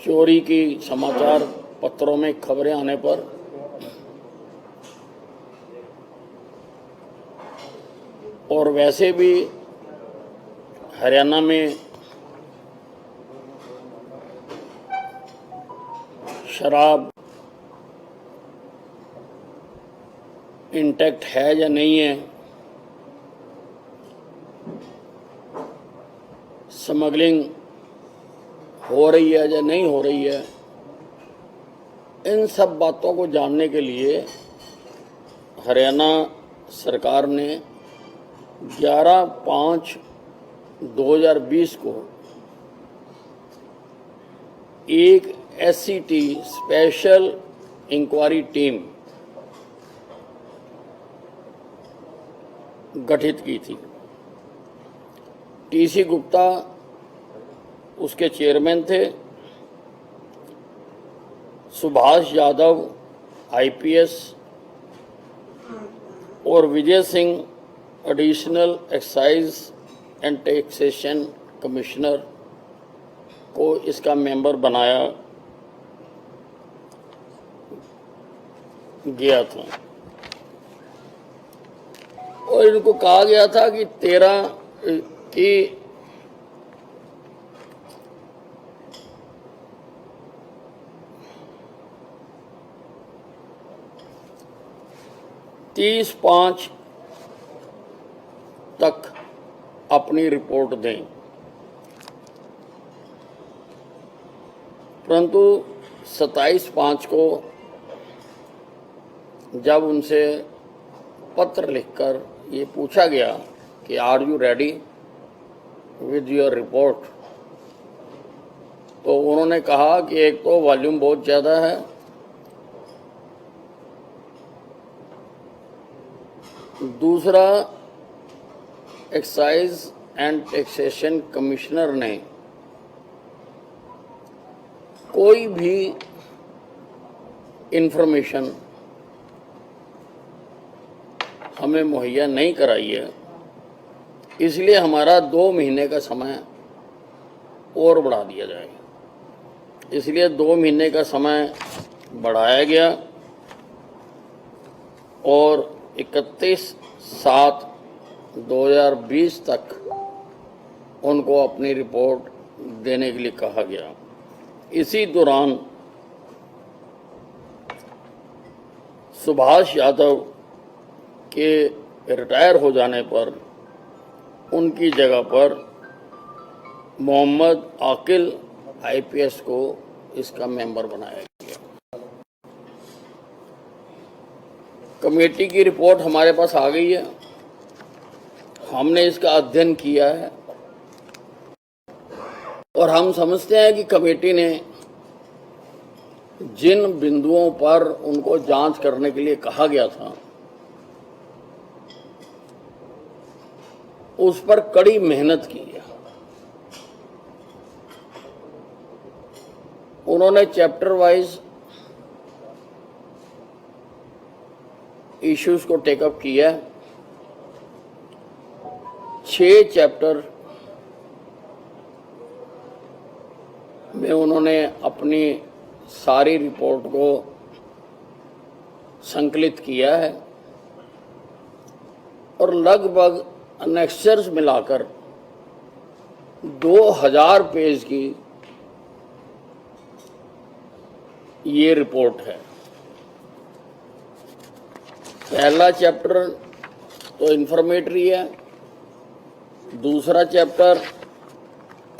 चोरी की समाचार पत्रों में खबरें आने पर और वैसे भी हरियाणा में शराब इंटैक्ट है या नहीं है, स्मगलिंग हो रही है या नहीं हो रही है, इन सब बातों को जानने के लिए हरियाणा सरकार ने 11/5/2020 को एक SCT स्पेशल इंक्वायरी टीम गठित की थी। TC गुप्ता उसके चेयरमैन थे, सुभाष यादव IPS और Vijay Singh additional excise and taxation commissioner को इसका मेंबर बनाया गया था और इनको कहा गया था कि 30/5 तक अपनी रिपोर्ट दें, परंतु 27/5 को जब उनसे पत्र लिखकर ये पूछा गया कि are you ready with your report, तो उन्होंने कहा कि एक तो वॉल्यूम बहुत ज़्यादा है, दूसरा एक्साइज एंड टैक्सेशन कमिश्नर ने कोई भी इंफॉर्मेशन हमें मुहैया नहीं कराई है, इसलिए हमारा 2 महीने का समय और बढ़ा दिया जाएगा। इसलिए 2 महीने का समय बढ़ाया गया और 31/7/2020 तक उनको अपनी रिपोर्ट देने के लिए कहा गया। इसी दौरान सुभाष यादव के रिटायर हो जाने पर उनकी जगह पर मोहम्मद आकिल IPS को इसका मेंबर बनाया गया। कमेटी की रिपोर्ट हमारे पास आ गई है, हमने इसका अध्ययन किया है और हम समझते हैं कि कमेटी ने जिन बिंदुओं पर उनको जांच करने के लिए कहा गया था उस पर कड़ी मेहनत की है। उन्होंने चैप्टर वाइज इश्यूज को टेकअप किया। 6 चैप्टर में उन्होंने अपनी सारी रिपोर्ट को संकलित किया है और लगभग अनेक्सर्स मिलाकर 2000 पेज की ये रिपोर्ट है। पहला चैप्टर तो इंफॉर्मेटरी है, दूसरा चैप्टर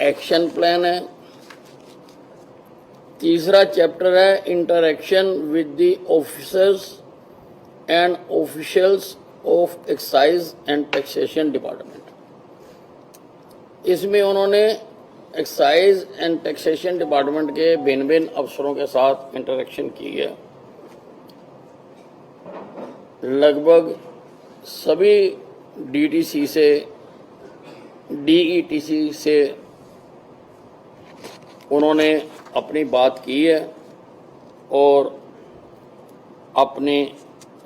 एक्शन प्लान है, तीसरा चैप्टर है interaction with the officers and officials of excise and taxation department. इसमें उन्होंने एक्साइज एंड टैक्सेशन डिपार्टमेंट के भिन्न भिन्न अफसरों के साथ इंटरेक्शन की है। लगभग सभी DTC से DETC से उन्होंने अपनी बात की है और अपनी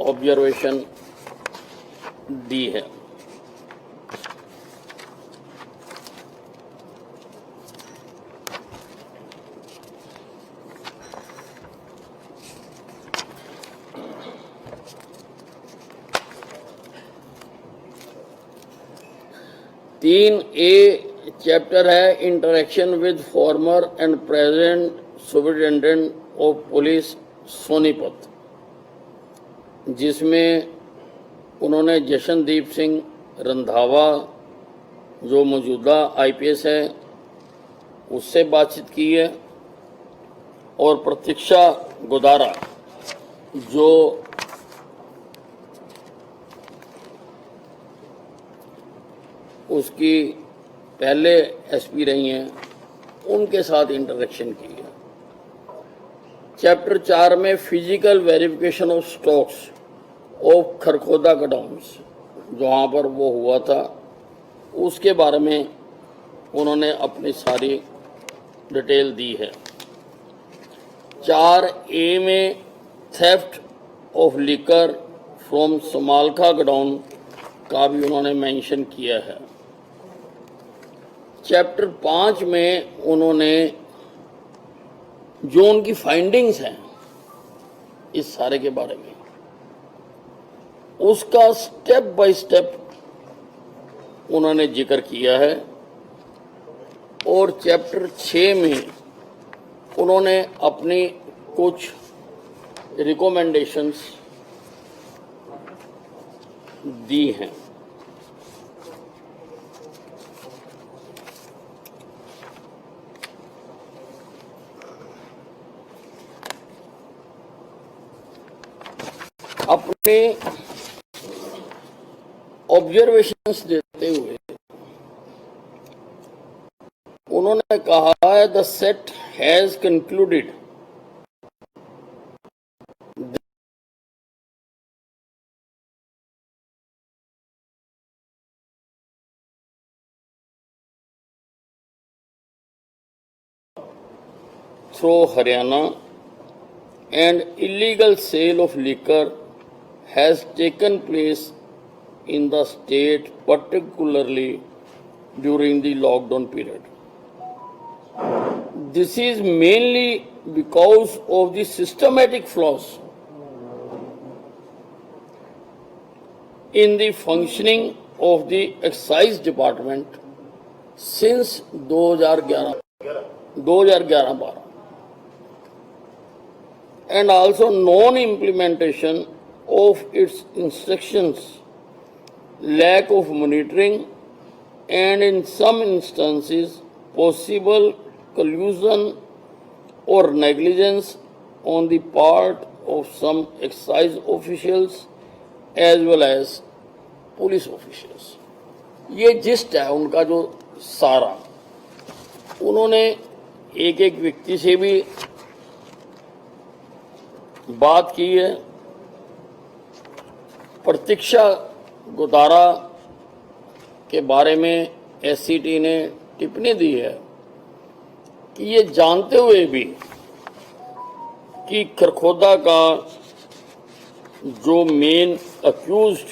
ऑब्जर्वेशन दी है। 3A चैप्टर है interaction with farmer and present superintendent of police Sonipat, जिसमें उन्होंने जशनदीप सिंह रंधावा जो मौजूदा IPS है उससे बातचीत की है, और प्रतीक्षा गोदारा जो उसकी पहले SP रही हैं उनके साथ इंटरेक्शन की है। चैप्टर 4 में physical verification of stocks of Kharkhoda godowns जहाँ पर वो हुआ था उसके बारे में उन्होंने अपनी सारी डिटेल दी है। 4A में theft of liquor from Samalkha godown का भी उन्होंने मेंशन किया है। चैप्टर 5 में उन्होंने जो उनकी फाइंडिंग्स हैं इस सारे के बारे में उसका स्टेप बाय स्टेप उन्होंने जिक्र किया है, और चैप्टर 6 में उन्होंने अपनी कुछ रिकमेंडेशंस दी हैं। अपने ऑब्जर्वेशंस देते हुए उन्होंने कहा है the set has concluded through Haryana and illegal sale of liquor has taken place in the state, particularly during the lockdown period. This is mainly because of the systematic flaws in the functioning of the excise department since 2011-12 and also non-implementation of its instructions, lack of monitoring, and in some instances possible collusion or negligence on the part of some excise officials as well as police officials. ये gist है उनका जो सारा, उन्होंने एक एक व्यक्ति से भी बात की है। प्रतीक्षा गोदारा के बारे में SCT ने टिप्पणी दी है कि ये जानते हुए भी कि खरखोदा का जो मेन अक्यूज्ड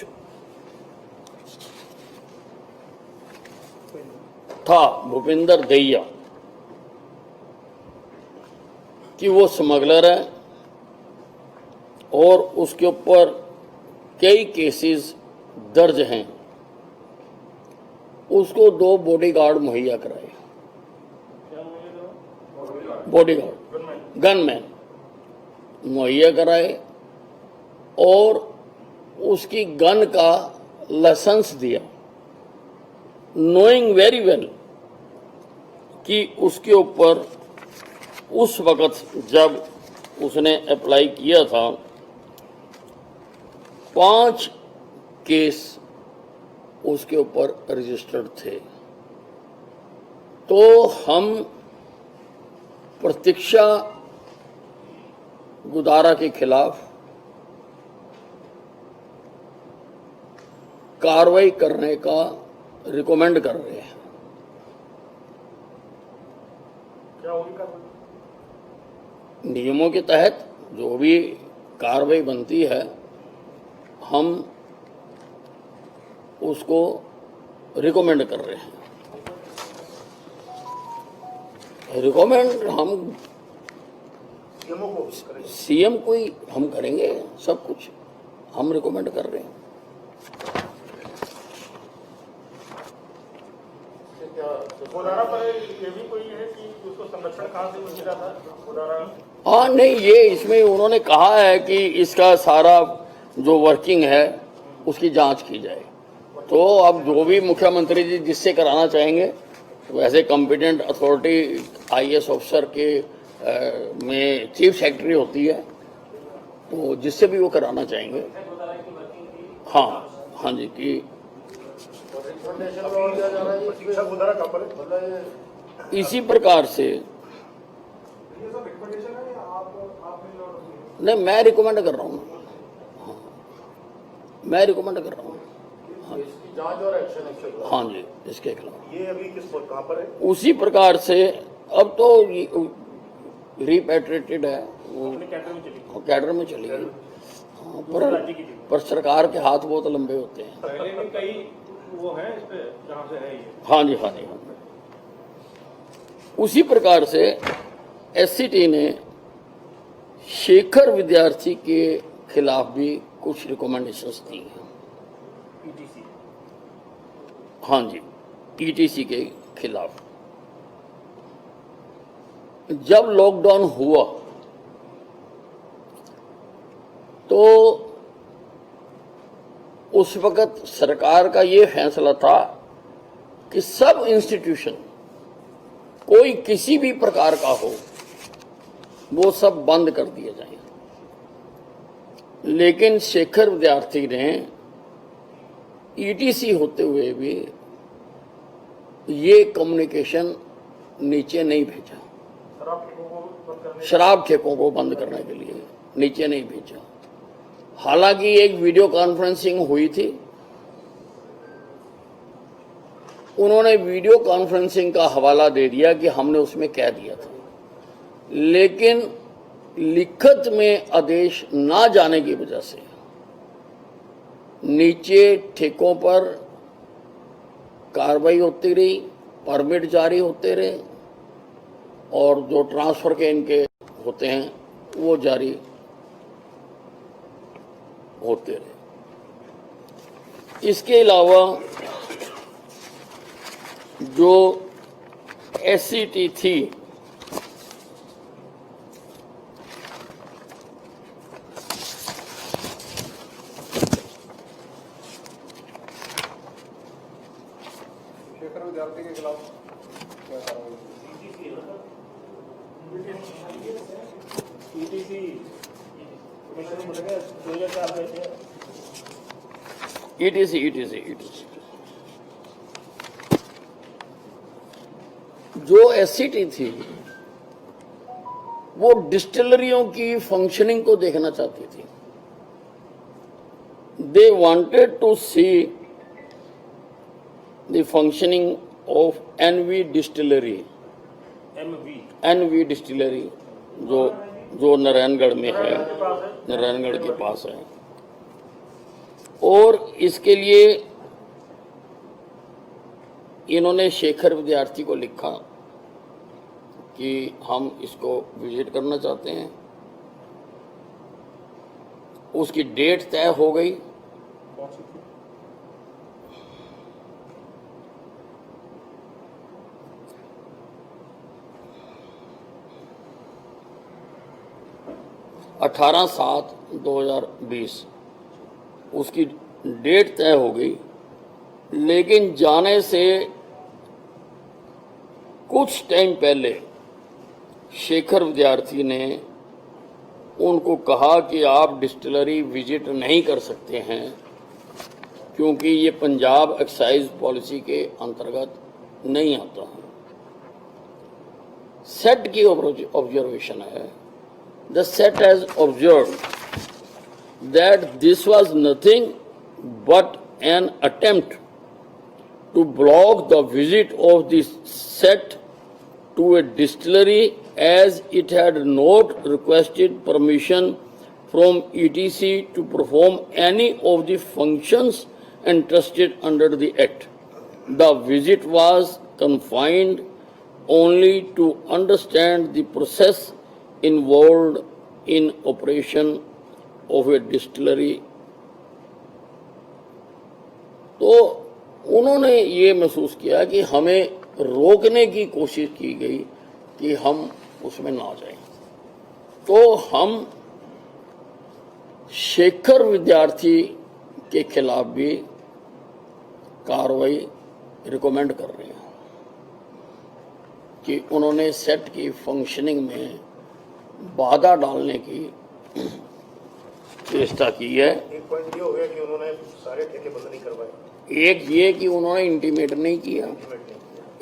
था भूपिंदर दहिया कि वो स्मगलर है और उसके ऊपर कई केसेस दर्ज हैं, उसको 2 बॉडीगार्ड मुहैया कराए, बॉडीगार्ड गनमैन मुहैया कराए और उसकी गन का लाइसेंस दिया, नोइंग वेरी वेल कि उसके ऊपर उस वक़्त जब उसने अप्लाई किया था 5 केस उसके ऊपर रजिस्टर्ड थे। तो हम प्रतीक्षा गोदारा के खिलाफ कार्रवाई करने का रिकमेंड कर रहे हैं। क्या होगी कार्रवाई? नियमों के तहत जो भी कार्रवाई बनती है हम उसको रिकमेंड कर रहे हैं। रिकमेंड हम CM को ही हम करेंगे, सब कुछ हम रिकमेंड कर रहे हैं। गोदारा पर ये भी कोई है कि उसको संरक्षण कहाँ से मिला था गोदारा? हाँ नहीं, ये इसमें उन्होंने कहा है कि इसका सारा जो वर्किंग है उसकी जांच की जाए। तो अब जो भी मुख्यमंत्री जी जिससे कराना चाहेंगे, वैसे कॉम्पिटेंट अथॉरिटी आईएएस ऑफिसर के में चीफ सेक्रेटरी होती है, तो जिससे भी वो कराना चाहेंगे। हाँ जी कि शिक्षा गोदारा कहाँ पर है? इसी प्रकार से नहीं, मैं रिकमेंड कर रहा हूँ, मैं रिकमेंड कर रहा हूँ। इसकी जांच और एक्शन हाँ जी, इसके खिलाफ ये अभी किस पर कहाँ पर है? उसी प्रकार से अब तो रिपैट्रिएटेड है वो, कैडर में चली गई। हाँ, पर सरकार के हाथ बहुत लंबे होते हैं। पहले भी कई वो हैं इस पे जहाँ से है ये। हाँ जी हाँ जी हाँ। उसी प्रकार से एससीटी ने शेखर विद्यार्थी के खिलाफ भी कुछ रिकमेंडेशंस दी हैं। पीटीसी। हाँ जी, ईटीसी के खिलाफ। जब लॉकडाउन हुआ तो उस वक्त सरकार का ये फैसला था कि सब इंस्टीट्यूशन, कोई किसी भी प्रकार का हो, वो सब बंद कर दिए जाएं। लेकिन शेखर विद्यार्थी ने ईटीसी होते हुए भी ये कम्युनिकेशन नीचे नहीं भेजा, शराब ठेकों को बंद करने के लिए नीचे नहीं भेजा। हालांकि एक वीडियो कॉन्फ्रेंसिंग हुई थी, उन्होंने वीडियो कॉन्फ्रेंसिंग का हवाला दे दिया कि हमने उसमें कह दिया था, लेकिन लिखत में आदेश ना जाने की वजह से नीचे ठेकों पर कार्रवाई होती रही, परमिट जारी होते रहे और जो ट्रांसफर के इनके होते हैं वो जारी होते रहे। इसके अलावा जो एससीटी थी, शेखर विद्यार्थी के खिलाफ क्या कार्रवाई? ईटीसी 2004 में ईटीसी जो एससीटी थी वो डिस्टिलरियों की फंक्शनिंग को देखना चाहती थी। They wanted to see the functioning of NV distillery, NV distillery जो नारायणगढ़ में है, नारायणगढ़ के पास है। और इसके लिए इन्होंने शेखर विद्यार्थी को लिखा कि हम इसको विजिट करना चाहते हैं। उसकी डेट तय हो गई। कौन सी थी? 18/7/2020 उसकी डेट तय हो गई, लेकिन जाने से कुछ टाइम पहले शेखर विद्यार्थी ने उनको कहा कि आप डिस्टिलरी विजिट नहीं कर सकते हैं क्योंकि ये पंजाब एक्साइज पॉलिसी के अंतर्गत नहीं आता है। सेट की ऑब्जर्वेशन है, the set has observed that this was nothing but an attempt to block the visit of the set to a distillery as it had not requested permission from ETC to perform any of the functions entrusted under the Act. The visit was confined only to understand the process involved in operation of a distillery. तो उन्होंने ये महसूस किया कि हमें रोकने की कोशिश की गई कि हम उसमें ना जाएं। तो हम शेखर विद्यार्थी के खिलाफ भी कार्रवाई रिकमेंड कर रहे हैं कि उन्होंने सेट की फंक्शनिंग में बाधा डालने की चेष्टा की है। एक पॉइंट ये हो गया कि उन्होंने सारे ठेके बंद नहीं करवाए, एक ये कि उन्होंने इंटीमेट नहीं किया,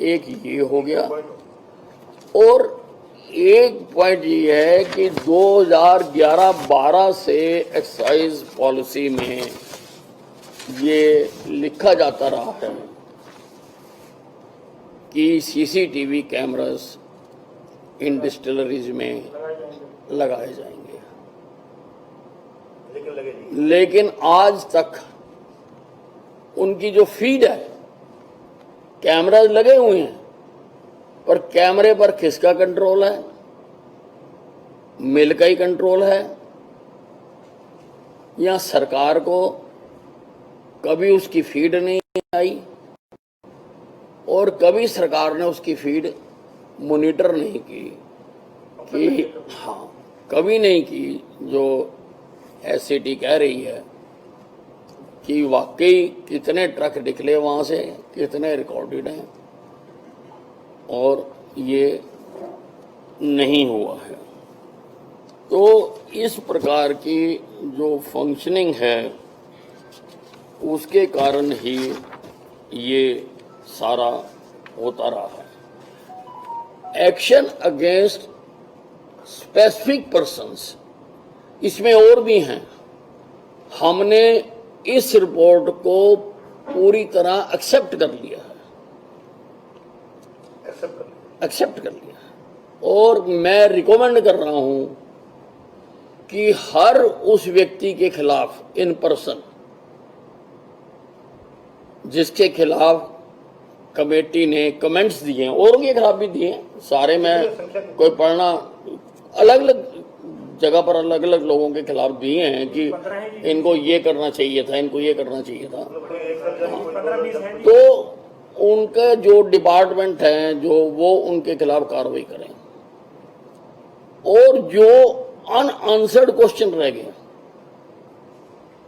एक ये हो गया, और एक पॉइंट ये है कि 2011-12 से एक्साइज पॉलिसी में ये लिखा जाता रहा है कि सीसीटीवी कैमरास इन डिस्टिलरीज में लगाए जाएंगे, लेकिन आज तक उनकी जो फीड है, कैमरास लगे हुए हैं, पर कैमरे पर किसका कंट्रोल है? मिल का ही कंट्रोल है, या सरकार को कभी उसकी फीड नहीं आई और कभी सरकार ने उसकी फीड मॉनिटर नहीं की कि हाँ, कभी नहीं की। जो एससीटी कह रही है कि वाकई कितने ट्रक निकले वहां से, कितने रिकॉर्डेड हैं, और ये नहीं हुआ है। तो इस प्रकार की जो फंक्शनिंग है उसके कारण ही ये सारा होता रहा है। एक्शन अगेंस्ट स्पेसिफिक पर्सन्स इसमें और भी हैं। हमने इस रिपोर्ट को पूरी तरह एक्सेप्ट कर लिया है, एक्सेप्ट कर लिया है, और मैं रिकमेंड कर रहा हूं कि हर उस व्यक्ति के खिलाफ इन पर्सन जिसके खिलाफ कमेटी ने कमेंट्स दिए हैं, और उनके खिलाफ भी दिए हैं, सारे मैं कोई पढ़ना, अलग अलग जगह पर अलग अलग लोगों के खिलाफ दिए हैं कि इनको ये करना चाहिए था, इनको ये करना चाहिए था। तो उनके जो डिपार्टमेंट हैं जो वो उनके खिलाफ कार्रवाई करें, और जो अनआंसर्ड क्वेश्चन रह गए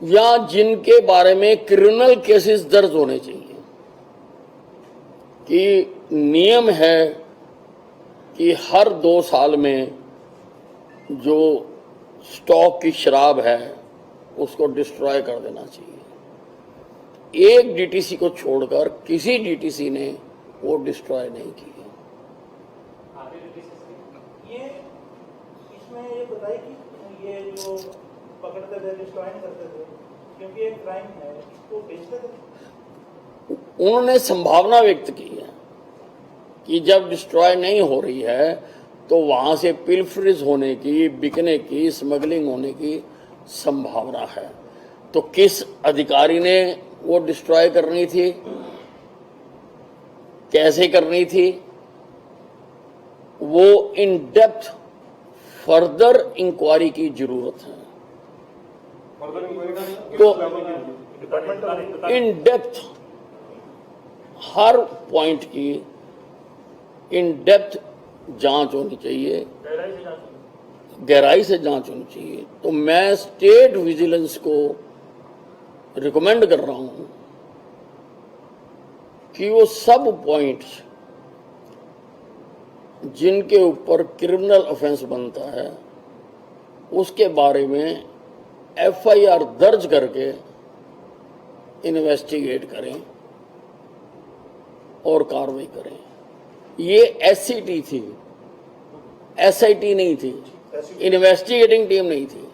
या जिनके बारे में क्रिमिनल केसेस दर्ज होने चाहिए, कि नियम है कि हर 2 साल में जो स्टॉक की शराब है उसको डिस्ट्रॉय कर देना चाहिए। एक डीटीसी को छोड़कर किसी डीटीसी ने वो डिस्ट्रॉय नहीं की है। ये इसमें ये बताइए कि ये जो पकड़ते थे, डिस्ट्रॉय नहीं करते थे, क्योंकि एक क्राइम है, इसको बेचते थे। उन्होंने संभावना व्यक्त की है कि जब डिस्ट्रॉय नहीं हो रही है तो वहां से पिलफरेज होने की, बिकने की, स्मगलिंग होने की संभावना है। तो किस अधिकारी ने वो डिस्ट्रॉय करनी थी, कैसे करनी थी, वो इन डेप्थ फर्दर इंक्वायरी की जरूरत है। तो इन डेप्थ हर पॉइंट की इन डेप्थ जांच होनी चाहिए, गहराई से जांच होनी चाहिए। तो मैं स्टेट विजिलेंस को रिकमेंड कर रहा हूं कि वो सब पॉइंट्स जिनके ऊपर क्रिमिनल ऑफेंस बनता है उसके बारे में एफआईआर दर्ज करके इन्वेस्टिगेट करें और कार्रवाई करें। ये एससीटी थी, एसआईटी नहीं थी, इन्वेस्टिगेटिंग टीम नहीं थी,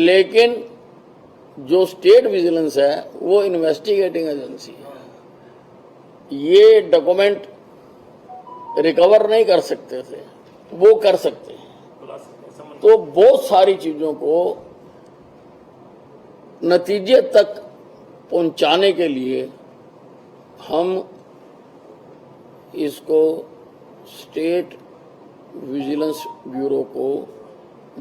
लेकिन जो स्टेट विजिलेंस है वो इन्वेस्टिगेटिंग एजेंसी है। ये डॉक्यूमेंट रिकवर नहीं कर सकते थे, वो कर सकते हैं। तो बहुत सारी चीजों को नतीजे तक पहुंचाने के लिए हम इसको स्टेट विजिलेंस ब्यूरो को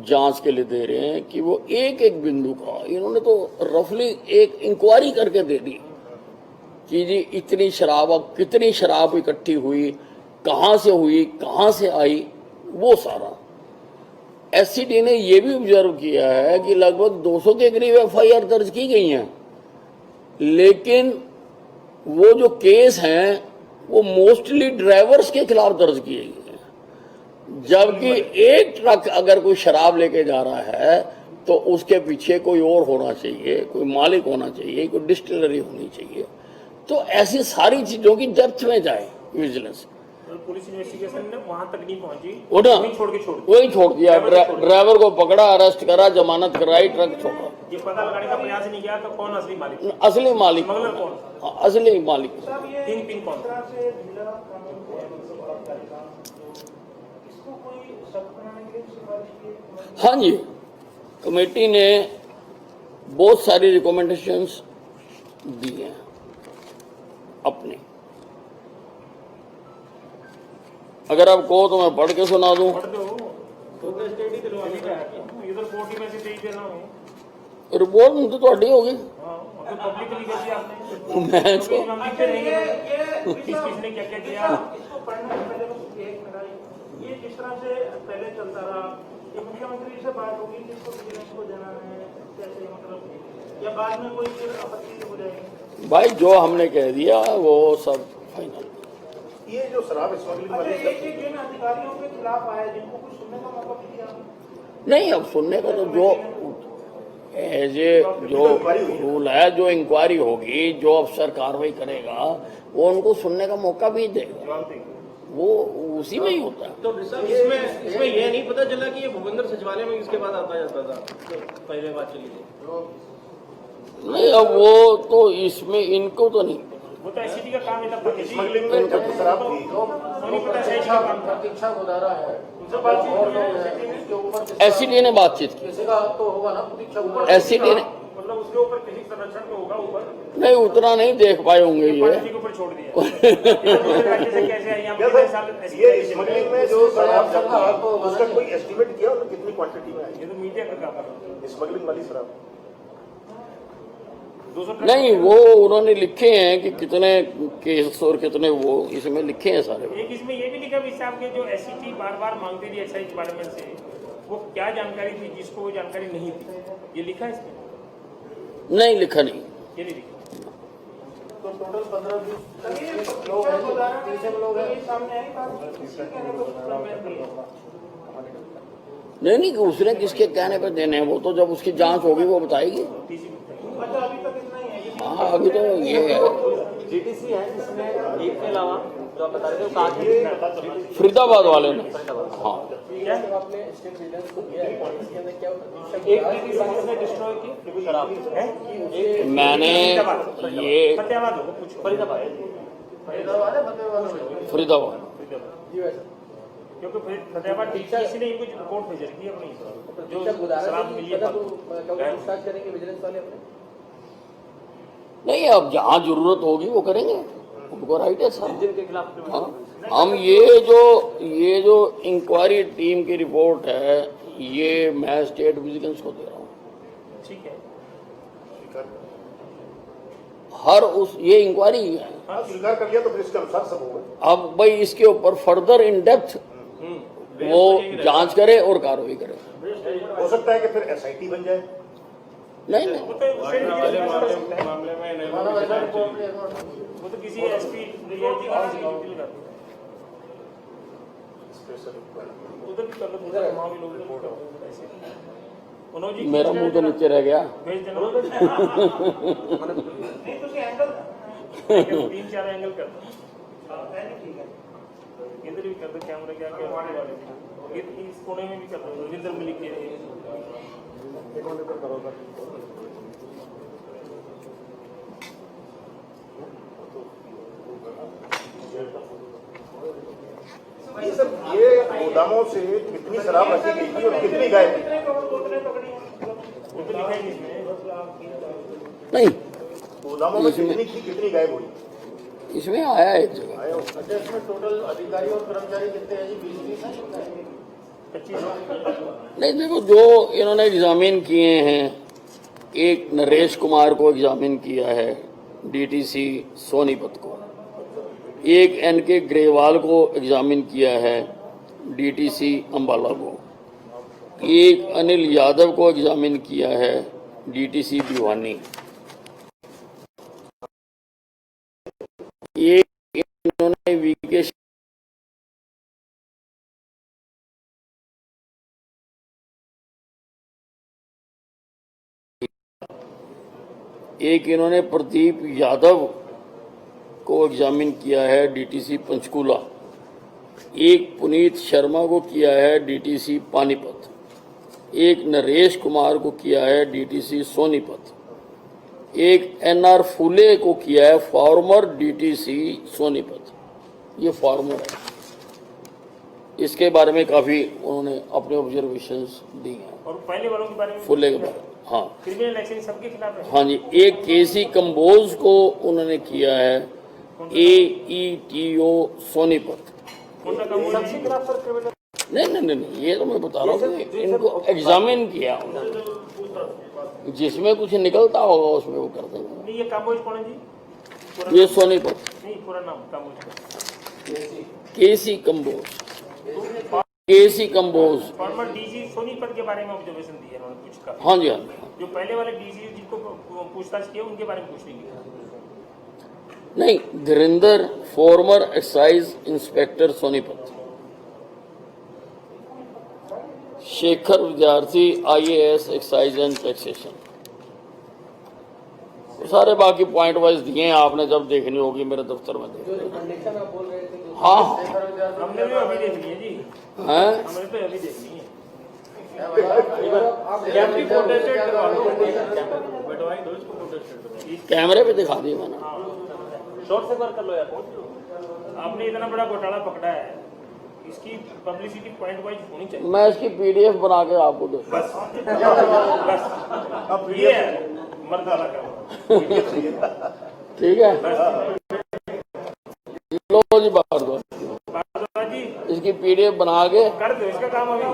जांच के लिए दे रहे हैं कि वो एक एक बिंदु का, इन्होंने तो रफली एक इंक्वायरी करके दे दी कि जी इतनी शराब, अब कितनी शराब इकट्ठी हुई, कहाँ से आई, वो सारा। एससीटी ने ये भी ऑब्जर्व किया है कि लगभग 200 के करीब एफआईआर दर्ज की गई हैं, लेकिन वो जो केस हैं वो मोस्टली ड्राइवर्स के खिलाफ दर्ज किए गए हैं। जबकि एक ट्रक अगर कोई शराब लेके जा रहा है तो उसके पीछे कोई और होना चाहिए, कोई मालिक होना चाहिए, कोई डिस्टिलरी होनी चाहिए। तो ऐसी सारी चीजों की डेप्थ में जाए विजिलेंस। पुलिस इन्वेस्टिगेशन ने वहां तक नहीं पहुंची, वो ना वही छोड़ दिया। ड्राइवर को पकड़ा, अरेस्ट करा, जमानत कराई, ट्रक छोड़ा। ये पता लगाने का प्रयास नहीं किया तो कौन असली मालिक, असली मालिक स्मगलर कौन, हाँ, असली मालिक। किंग पिन कौन। हाँ जी, कमेटी ने बहुत सारी रिकमेंडेशंस दी हैं अपने। अगर आप कहो तो मैं पढ़ के सुना दूं। पढ़ दो तो स्टडी दिलवाने का है, इधर कोर्ट ही में से दे देना हो। रिपोर्ट तो थोड़ी होगी। हां तो पब्लिकली कैसे आपने, मैं तो हम लिखते नहीं है किसने क्या क्या किया। इसको पढ़ने से पहले बस एक मिनट, ये जिस तरह से पहले चलता रहा, ये मुख्यमंत्री से बात होगी किसको विजिलेंस को देना है, कैसे मतलब, या बाद में कोई फिर आपत्ति हो जाएगी? भाई जो हमने कह दिया वो सब फाइनल। ये जो शराब स्मगलिंग वाली एक जिन अधिकारियों के खिलाफ आया जिनको कुछ सुनने का मौका भी दिया नहीं, अब सुनने का तो जो एज ए जो रूल है, जो इंक्वायरी होगी, जो अफसर कार्रवाई करेगा वो उनको सुनने का मौका भी देगा, वो उसी में ही होता है। तो इसमें ये नहीं पता चला कि ये भूपेंद्र सचिवालय में इसके बाद आता जाता था, तो पहले बात चली थी। नहीं, अब वो तो इसमें इनको तो नहीं, वो तो एससीटी का काम है, तब स्मगलिंग में जब शराब थी नहीं पता एससीटी का काम था। प्रतीक्षा मुदारा है, उनसे बातचीत हुई है एससीटी में, एससीटी ने बातचीत की। किसी का तो होगा ना प्रतीक्षा मुदारा। एससीटी ने मतलब उसके ऊपर किसी संरक्षण पे होगा ऊपर, नहीं, उतना नहीं देख पाए होंगे ये। पार्टी के ऊपर छोड़ दिया। दूसरे राज्य से कैसे आई यहाँ क्या पे सर, साल ये स्मगलिंग में जो शराब जब थी उसका कोई एस्टिमेट किया और कितनी क्वांटिटी में आई ये तो मीडिया का काम है। स्मगलिंग वाली शराब? 200 नहीं, वो उन्होंने लिखे हैं कि कितने केस और कितने, वो इसमें लिखे हैं सारे। एक इसमें ये भी लिखा भी साहब के जो एससीटी बार बार मांगती थी एक्साइज डिपार्टमेंट से, वो क्या जानकारी थी जिसको वो जानकारी नहीं थी, ये लिखा है इसमें? नहीं, लिखा नहीं। ये नहीं लिखा। तो टोटल 15-20 लोग हैं, 30 लोग हैं। सामने आई बात, किसी कहने को प्रमेय नहीं है। नहीं, कि उसने किसके कहने पर देने हैं, वो तो जब उसकी जांच होगी वो बताएगी। अच्छा अभी तक इतना ही है ये। हाँ, अभी तो ये है। जीटीसी है जिसमें एक के अलावा जो आप बता रहे थे वो कहा फरीदाबाद वाले ने, हाँ, आपने स्टेट विजिलेंस को दिया है, इसके अंदर क्या एक जीटीसी ने डिस्ट्रॉय की शराब है। मैंने ये फतेहाबाद हो कुछ फरीदाबाद है, फरीदाबाद जी वैसे क्योंकि फतेहाबाद डीटीसी ने इनको रिपोर्ट भेज रखी है अपनी, जो मुदारा शराब से मिली है। पूछताछ करेंगे विजिलेंस वाले अपने। नहीं, अब जहाँ जरूरत होगी वो करेंगे, उनको राइट है सर। जिनके खिलाफ हाँ, हम ये जो इंक्वायरी टीम की रिपोर्ट है, ये मैं स्टेट विजिलेंस को दे रहा हूँ। ठीक है, हर उस ये इंक्वायरी है। हाँ, स्वीकार कर लिया तो फिर इसके अनुसार सब होगा। अब भाई इसके ऊपर फर्दर इन डेप्थ वो जांच करे और कार्रवाई करे। हो सकता है कि फिर एसआईटी बन जाए। नहीं, वो तो उसे मामले में वो तो किसी एसपी डीआईजी का डील करते हैं, उधर भी कर लो, उधर तमाम लोग उधर कर लो ऐसे। मनोज जी मेरा मुंह तो नीचे रह गया। भेज देना। नहीं तो एंगल 3-4 एंगल कर दो, ठीक है। इधर भी कर दो, कैमरा क्या क्या वाले इस कोने में भी कर दो, इधर में लिख के ये सर, ये गोदामों से कितनी शराब रखी गई थी और कितनी गायब थी? वो तो लिखा ही नहीं इसमें। नहीं, गोदामों में कितनी थी, कितनी गायब हुई? इसमें आया है एक जगह। आया हो। अच्छा इसमें टोटल अधिकारी और कर्मचारी कितने हैं जी? 20 हैं। 25 नहीं, देखो जो इन्होंने एग्जामिन किए हैं, एक नरेश कुमार को एग्जामिन किया है, डीटीसी सोनीपत को, एक एनके ग्रेवाल को एग्जामिन किया है डीटीसी अंबाला को, एक अनिल यादव को एग्जामिन किया है डीटीसी भिवानी, एक इन्होंने वीके एक इन्होंने प्रदीप यादव को एग्जामिन किया है डीटीसी पंचकूला, एक पुनीत शर्मा को किया है डीटीसी पानीपत, एक नरेश कुमार को किया है डीटीसी सोनीपत, एक एनआर फुले को किया है फॉर्मर डीटीसी सोनीपत। ये फॉर्मर है, इसके बारे में काफी उन्होंने अपने ऑब्जर्वेशंस दी हैं। और पहले वालों के बारे में फुले के बारे में, हाँ क्रिमिनल एक्शन सबके खिलाफ है। हाँ जी, एक केसी कंबोज को उन्होंने किया है AETO सोनीपत। कौन सा काम सबके खिलाफ सर क्रिमिनल नहीं, ये तो मैं बता रहा हूँ कि इनको एग्जामिन किया उन्होंने, जिसमें कुछ निकलता होगा उसमें वो कर देंगे। नहीं, ये काम्बोज कौन है जी? ये सोनीपत, नहीं, पूरा नाम काम्बोज का। केसी कंबोज, केसी कंबोज। फॉर्मर डीजी सोनीपत के बारे में ऑब्जर्वेशन दिए उन्होंने कुछ का। हाँ जी, हाँ जी। जो पहले वाले डीजी जिनको पूछताछ किया उनके बारे में कुछ नहीं किया। नहीं, Dhirendra farmer excise inspector Sonipat, Shekhar विद्यार्थी IAS एक्साइज एंड टैक्सेशन। सारे बाकी पॉइंट वाइज दिए हैं, आपने जब देखनी होगी मेरे दफ्तर में देख। हाँ हाँ, हमने भी अभी देख लिए जी, हैं? हमने तो अभी देख लिए। कैप्टिव प्रोटेस्टेड करवा लो, बैठवाई दो इसको प्रोटेस्टेड। कैमरे पे दिखा दिए मैंने। शॉर्ट से कर लो यार। आपने इतना बड़ा घोटाला पकड़ा है, इसकी पब्लिसिटी पॉइंट वाइज होनी चाहिए। मैं इसकी PDF बना के आपको दे। बस अब ये है मर्दाना का। ठीक है, लो जी बाहर दो, जी इसकी PDF बना के कर दो इसका काम अभी।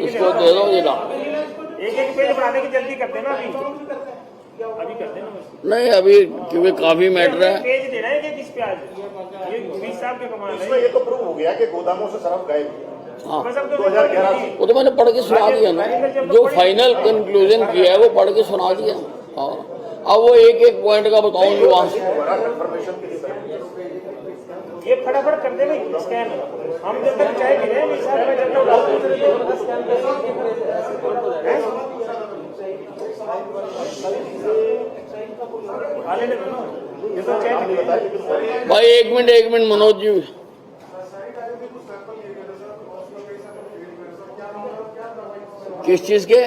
इसको दे दो ये नाम। एक पेज बनाने की जल्दी कर देना अभी कर देना बस। नहीं अभी क्योंकि काफी मैटर है। पेज देना है कि किस पे आज ये 20 साल के कमाल इसमें है। ये तो प्रूव हो गया कि गोदामों से शराब गायब है। हाँ, बस अब तो 2011 वो तो मैंने पढ़ के सुना दिया ना, जो फाइनल कंक्लूजन किया है वो पढ़ के सुना दिया। हाँ, अब वो एक एक पॉइंट का बताऊंगी वहां से। कंफर्मेशन के लिए ये फटाफट कर देना स्कैन। हम जब तक चाय पी रहे हैं 20 साल में जब आने दो ना, ये तो चाय भाई एक मिनट मनोज जी, किस चीज के?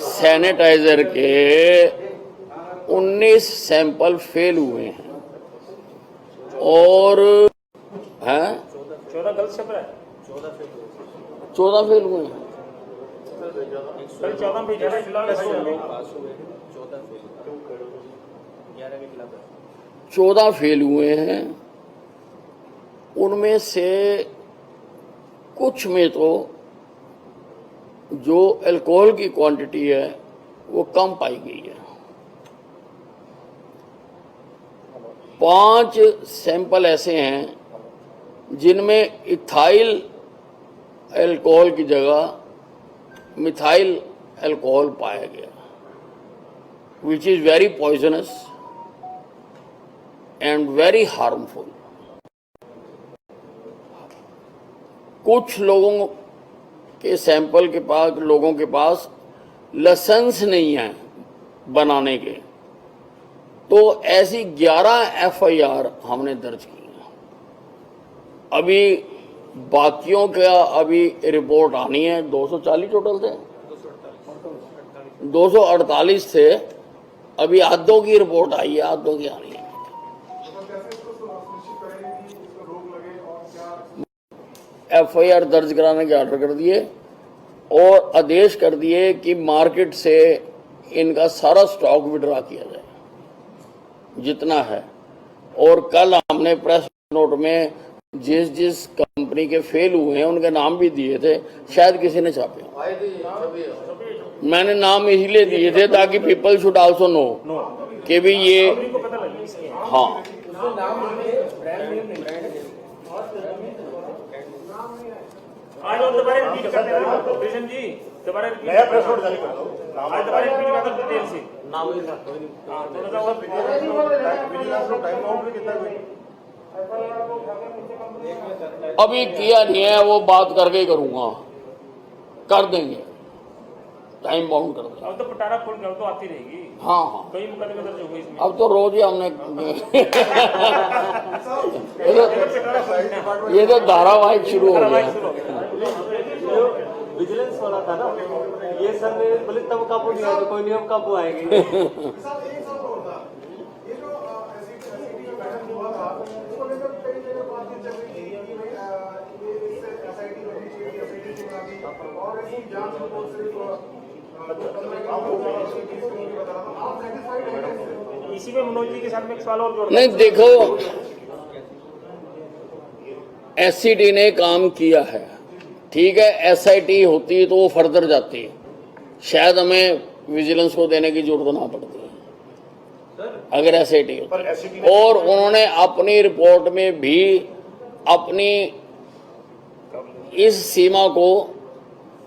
सैनिटाइजर के 19 सैंपल फेल हुए हैं और हैं 14 गलत छप रहा है। 14 फेल हुए हैं। कल 14 भेजा है, फिलहाल 14 फेल हुए हैं, उनमें से कुछ में तो जो अल्कोहल की क्वांटिटी है वो कम पाई गई है। 5 सैंपल ऐसे हैं जिनमें इथाइल अल्कोहल की जगह मिथाइल अल्कोहल पाया गया, which is very poisonous and very harmful. कुछ लोगों के सैंपल के पास, लोगों के पास लाइसेंस नहीं है बनाने के, तो ऐसी 11 FIR हमने दर्ज की है। अभी बाकियों का अभी रिपोर्ट आनी है। 240 टोटल थे, 248 थे, अभी आधों की रिपोर्ट आई है, आधों की आनी है। FIR दर्ज कराने के ऑर्डर कर दिए और आदेश कर दिए कि मार्केट से इनका सारा स्टॉक विड्रॉ किया जाए जितना है। और कल हमने प्रेस नोट में जिस जिस कंपनी के फेल हुए हैं उनके नाम भी दिए थे, शायद किसी ने छापे। मैंने नाम इसलिए दिए थे ताकि पीपल शुड आल्सो नो कि भी ये पब्लिक को पता लगे इसके। हाँ आज और दोबारा रिपीट करते हैं ना प्रेसिडेंट जी, दोबारा रिपीट नया प्रेस नोट जारी कर दो। नाम आज दोबारा रिपीट कर दो डिटेल से। नाम ही थोड़ा सा और विजिलेंस लोग टाइम आउट भी कितना कोई अभी किया नहीं है, वो बात करके ही करूंगा, कर देंगे, टाइम बाउंड कर देंगे। अब तो पटारा फुल कर तो आती रहेगी, हाँ हाँ, कई मुकदमे दर्ज हो गए इसमें। अब तो रोज ही हमने ये तो धारावाहिक शुरू हो गया। विजिलेंस वाला था ना ये सर ने बोले तब काबू नहीं आया तो कोई नियम काबू आएंगे। इसी में मनोज जी के साथ में एक सवाल और जोड़ नहीं देखो, एससीटी ने काम किया है, ठीक है, एसआईटी होती तो वो फर्दर जाती, शायद हमें विजिलेंस को देने की जरूरत ना पड़ती अगर एसआईटी पर होती। एससीटी और उन्होंने अपनी रिपोर्ट में भी अपनी इस सीमा को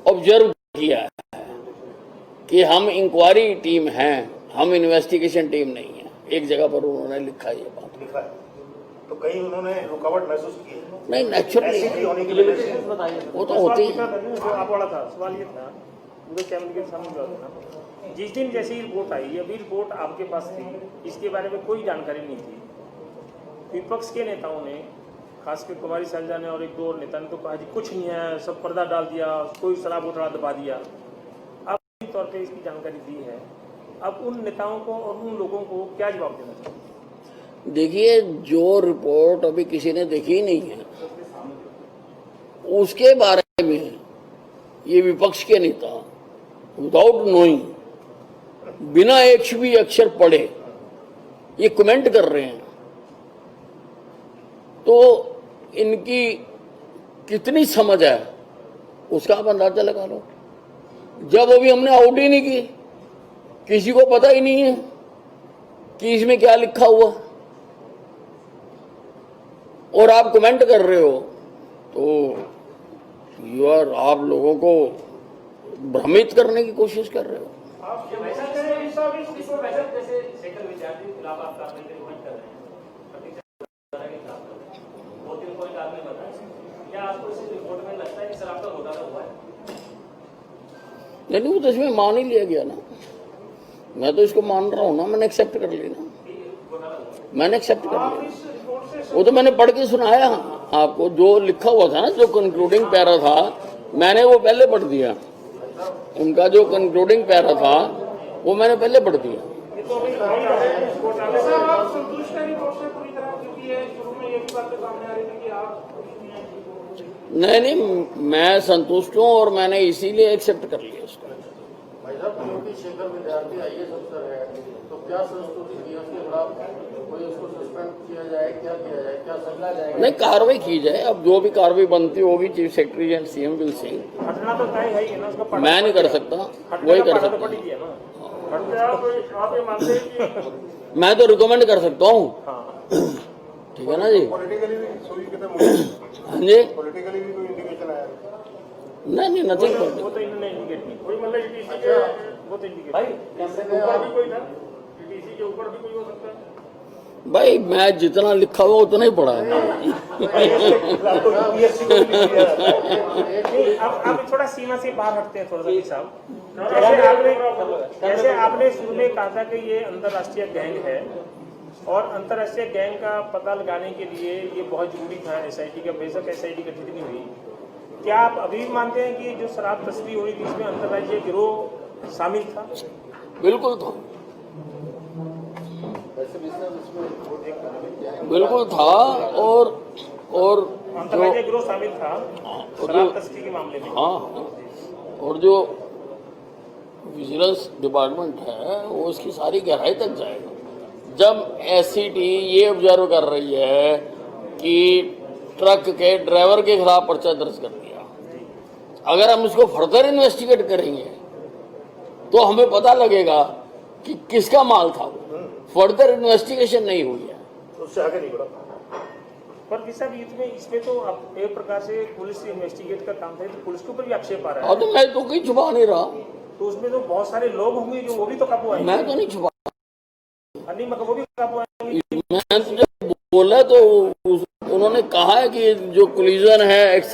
ऑब्जर्व किया है कि हम इंक्वायरी टीम हैं, हम इन्वेस्टिगेशन टीम नहीं है। एक जगह पर उन्होंने लिखा ये बात। लिखा है तो कहीं उन्होंने रुकावट महसूस की है। नहीं, नेचुरली एससीटी होने की वजह से वो तो होती है। जो आप वाला था सवाल ये था, मुझे कैमरे के सामने जो था, जिस दिन जैसी रिपोर्ट आई, अभी रिपोर्ट आपके पास थी, इसके बारे में कोई जानकारी नहीं थी। विपक्ष के नेताओं ने, खासकर कुमारी सैलजा ने और एक दो और नेता ने तो कहा जी कुछ नहीं है, सब पर्दा डाल दिया, कोई शराब उठा दबा दिया। अब तौर पे इसकी जानकारी दी है, अब उन नेताओं को और उन लोगों को क्या जवाब देना चाहिए? देखिए, जो रिपोर्ट अभी किसी ने देखी नहीं है उसके बारे में ये विपक्ष के नेता विदाउट नोइंग, बिना एक भी अक्षर पढ़े ये कमेंट कर रहे हैं, तो इनकी कितनी समझ है उसका आप अंदाजा लगा लो। जब अभी हमने आउट ही नहीं की, किसी को पता ही नहीं है कि इसमें क्या लिखा हुआ, और आप कमेंट कर रहे हो, तो आप लोगों को भ्रमित करने की कोशिश कर रहे हो। नहीं, वो तो इसमें मान ही लिया गया ना, मैं तो इसको मान रहा हूं ना, मैंने एक्सेप्ट कर लिया ना, मैंने एक्सेप्ट कर लिया। वो तो मैंने पढ़ के सुनाया आपको, जो लिखा हुआ था ना, जो कंक्लूडिंग पैरा था, मैंने वो पहले पढ़ दिया। उनका जो कंक्लूडिंग पैरा था वो मैंने पहले पढ़ दिया। आप संतुष्ट हैं रिपोर्ट से पूरी तरह, क्योंकि ये शुरू में ये भी बातें सामने आ रही थी कि आप नहीं, मैं संतुष्ट हूँ और मैंने इसीलिए एक्सेप्ट कर लिया उसको। भाई साहब, क्योंकि शेखर विद्यार्थी आईएएस अफसर है, तो क्या संस्तुति की उसके खिलाफ कोई उसको सस्पेंड किया जाए, क्या किया जाए, क्या सजा जाएगा? नहीं, कार्रवाई की जाए, अब जो भी कार्रवाई बनती होगी chief secretary and CM will see. हटना तो तय है ही ना, उसका मैं नहीं कर सकता, वही कर सकता पड़ी है ना। आप ये मानते हैं कि मैं तो रिकमेंड कर सकता हूँ। ठीक है ना जी। पॉलिटिकली भी सुई कितने हाँ जी, पॉलिटिकली भी कोई इंडिकेशन आया? नहीं, नथिंग। वो तो इन्होंने इंडिकेट की, कोई मतलब ईटीसी के वो तो इंडिकेट भाई ऊपर भी कोई था, ईटीसी के ऊपर भी कोई हो सकता है। भाई मैं जितना लिखा हुआ उतना ही पढ़ा है। अब थोड़ा सीमा से बाहर हटते हैं थोड़ा सा साहब। जैसे आपने शुरू में कहा था कि ये अंतर्राष्ट्रीय गैंग है और अंतर्राष्ट्रीय गैंग का पता लगाने के लिए ये बहुत जरूरी था एसआईटी का, बेशक एसआईटी गठित नहीं हुई। क्या आप अभी भी मानते हैं कि जो शराब तस्करी हो रही थी इसमें अंतर्राज्यीय गिरोह शामिल था? बिल्कुल था, बिल्कुल था। और अंतर्राज्यीय गिरोह शामिल था शराब तस्करी के मामले में। हाँ, और जो विजिलेंस डिपार्टमेंट है वो इसकी सारी गहराई तक जाएगा। जब एससीटी ये ऑब्जर्व कर रही है कि ट्रक के ड्राइवर के खिलाफ पर्चा दर्ज कर दिया, अगर हम इसको फर्दर इन्वेस्टिगेट करेंगे तो हमें पता लगेगा कि किसका माल था वो। फर्दर इन्वेस्टिगेशन नहीं हुई है। उससे आगे नहीं बढ़ा। पर किस साहब इसमें तो अब एक प्रकार से पुलिस इन्वेस्टिगेट का काम था, तो पुलिस के ऊपर भी आक्षेप आ रहा है। अब तो मैं तो कहीं छुपा नहीं रहा, तो उसमें तो बहुत सारे लोग होंगे जो वो भी तो काबू आएंगे। मैं तो नहीं छुपा। नहीं मगर वो भी काबू आएंगे। मैं तो जब बोला तो उन्होंने कहा है कि जो कोलिजन है एक